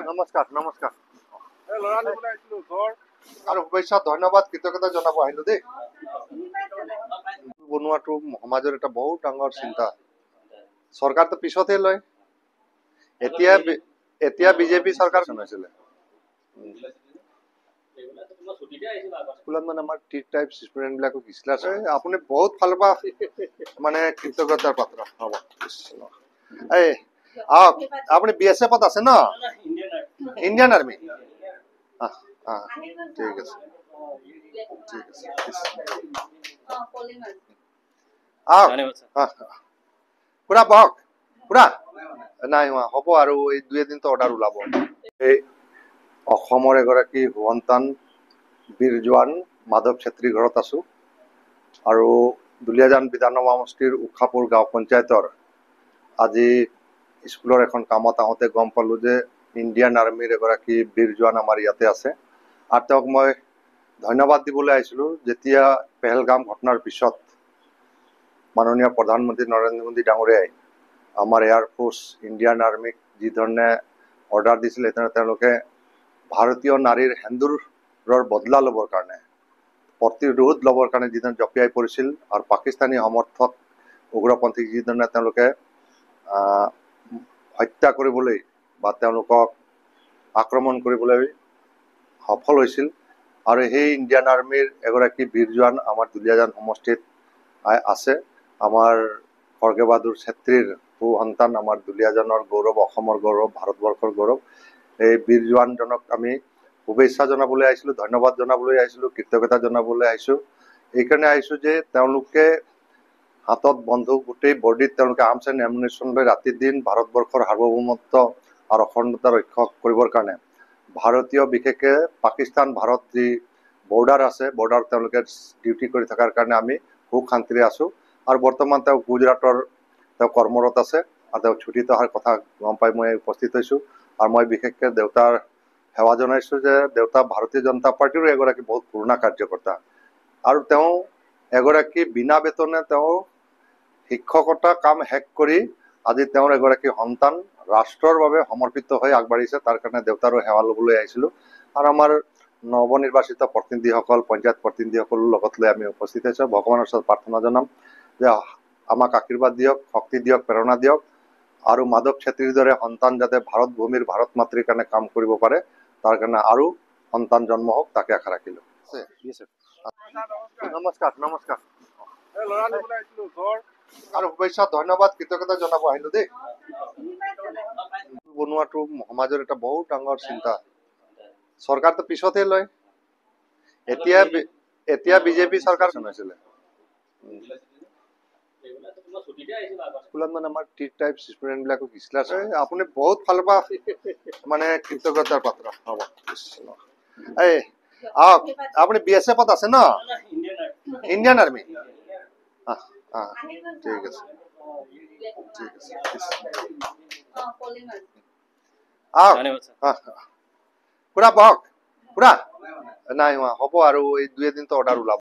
নমস্কাৰ নমস্কাৰ আৰু শুভেচ্ছা ধন্যবাদ কৃতজ্ঞতা জনাব আহিলো দেই বনোৱাটো সমাজৰ এটা বহুত ডাঙৰ চিন্তা চৰকাৰটো পিছতে লয় এতিয়া বিজেপি চৰকাৰ চলাইছিলে স্কুলত মানে আমাৰ টি টাইপ ষ্টুডেণ্ট বিলাকক ইছলাছ হয় আপুনি বহুত ফালৰ পৰা মানে কৃতজ্ঞতাৰ পাত্ৰ হ'ব এই আপুনি বিএছএফত আছে ন ইণ্ডিয়ান আৰ্মি ঠিক আছে ঠিক আছে পুৰা বহক পুৰা নাই হোৱা হ'ব আৰু এই 2 এদিনতো অৰ্ডাৰ ওলাব এই অসমৰ এগৰাকী সন্তান বীৰ জোৱান মাধৱ ছেত্ৰীৰ ঘৰত আছো আৰু দুলীয়াজান বিধানসভা সমষ্টিৰ উখাপুৰ গাঁও পঞ্চায়তৰ আজি স্কুলৰ এখন কামত আহোঁতে গম পালোঁ যে ইণ্ডিয়ান আৰ্মিৰ এগৰাকী বীৰ জোৱান আমাৰ ইয়াতে আছে আৰু তেওঁক মই ধন্যবাদ দিবলৈ আহিছিলোঁ যেতিয়া পেহেলগাম ঘটনাৰ পিছত মাননীয় প্ৰধানমন্ত্ৰী নৰেন্দ্ৰ মোদী ডাঙৰীয়াই আমাৰ এয়াৰফোৰ্চ ইণ্ডিয়ান আৰ্মিক যি ধৰণে অৰ্ডাৰ দিছিলে সেইধৰণে তেওঁলোকে ভাৰতীয় নাৰীৰ সেন্দুৰৰ বদলা ল'বৰ কাৰণে প্ৰতিৰোধ ল'বৰ কাৰণে যিধৰণে জঁপিয়াই পৰিছিল আৰু পাকিস্তানী সমৰ্থক উগ্ৰপন্থীক যিধৰণে তেওঁলোকে হত্যা কৰিবলৈ বা তেওঁলোকক আক্ৰমণ কৰিবলৈ সফল হৈছিল আৰু সেই ইণ্ডিয়ান আৰ্মিৰ এগৰাকী বীৰ জোৱান আমাৰ দুলীয়াজান সমষ্টিত আছে আমাৰ খৰ্গে বাহাদুৰ ছেত্ৰীৰ সু সন্তান আমাৰ দুলীয়াজানৰ গৌৰৱ অসমৰ গৌৰৱ ভাৰতবৰ্ষৰ গৌৰৱ এই বীৰ জোৱানজনক আমি শুভেচ্ছা জনাবলৈ আহিছিলোঁ ধন্যবাদ জনাবলৈ আহিছিলোঁ কৃতজ্ঞতা জনাবলৈ আহিছোঁ এইকাৰণে আহিছোঁ যে তেওঁলোকে হাতত বন্ধুক গোটেই বৰ্ডিত তেওঁলোকে আৰ্মছ এণ্ড এমুনিশ্যন লৈ ৰাতি দিন ভাৰতবৰ্ষৰ সাৰ্বভৌমত্ব আৰু অখণ্ডতা ৰক্ষা কৰিবৰ কাৰণে ভাৰতীয় বিশেষকৈ পাকিস্তান ভাৰত যি বৰ্ডাৰ আছে বৰ্ডাৰত তেওঁলোকে ডিউটি কৰি থকাৰ কাৰণে আমি সুখ শান্তিৰে আছোঁ আৰু বৰ্তমান তেওঁ গুজৰাটৰ তেওঁ কৰ্মৰত আছে আৰু তেওঁ ছুটীত অহাৰ কথা গম পাই মই উপস্থিত হৈছোঁ আৰু মই বিশেষকৈ দেউতাৰ সেৱা জনাইছোঁ যে দেউতা ভাৰতীয় জনতা পাৰ্টীৰো এগৰাকী বহুত পুৰণা কাৰ্যকৰ্তা আৰু তেওঁ এগৰাকী বিনা বেতনে তেওঁ শিক্ষকতা কাম শেষ কৰি আজি তেওঁৰ এগৰাকী সন্তান ৰাষ্ট্ৰৰ বাবে সমৰ্পিত হৈ আগবাঢ়িছে তাৰ কাৰণে দেউতাৰো সেৱা ল'বলৈ আহিছিলোঁ আৰু আমাৰ নৱনিৰ্বাচিত প্ৰতিনিধিসকল পঞ্চায়ত প্ৰতিনিধিসকলৰ লগত লৈ আমি উপস্থিত হৈছোঁ ভগৱানৰ ওচৰত প্ৰাৰ্থনা জনাম যে আমাক আশীৰ্বাদ দিয়ক শক্তি দিয়ক প্ৰেৰণা দিয়ক আৰু মাধৱ ছেত্ৰীৰ দৰে সন্তান যাতে ভাৰত ভূমিৰ ভাৰত মাতৃৰ কাৰণে কাম কৰিব পাৰে তাৰ কাৰণে আৰু সন্তান জন্ম হওক তাকে আশা ৰাখিলোঁ নমস্কাৰ নমস্কাৰ আৰু শুভেচ্ছা ধন্যবাদ কৃতজ্ঞতা জনাব আহিলোঁ দেই বনোৱাটো সমাজৰ এটা বহুত ডাঙৰ চিন্তা চৰকাৰটো পিছতে লয় এতিয়া বিজেপি চৰকাৰ চলাইছিলে স্কুলত মানে আমাৰ টি টাইপ ষ্টুডেণ্ট বিলাকক ইছলাছ হয় আপুনি বহুত ফালৰ পৰা মানে কৃতজ্ঞতাৰ পাত্ৰ হ'ব এই আপুনি বিএছএফত আছে ন ইণ্ডিয়ান আৰ্মি ঠিক আছে ঠিক আছে পুৰা বহক পুৰা নাই হোৱা হ'ব আৰু এই 2 এদিনতো অৰ্ডাৰ ওলাব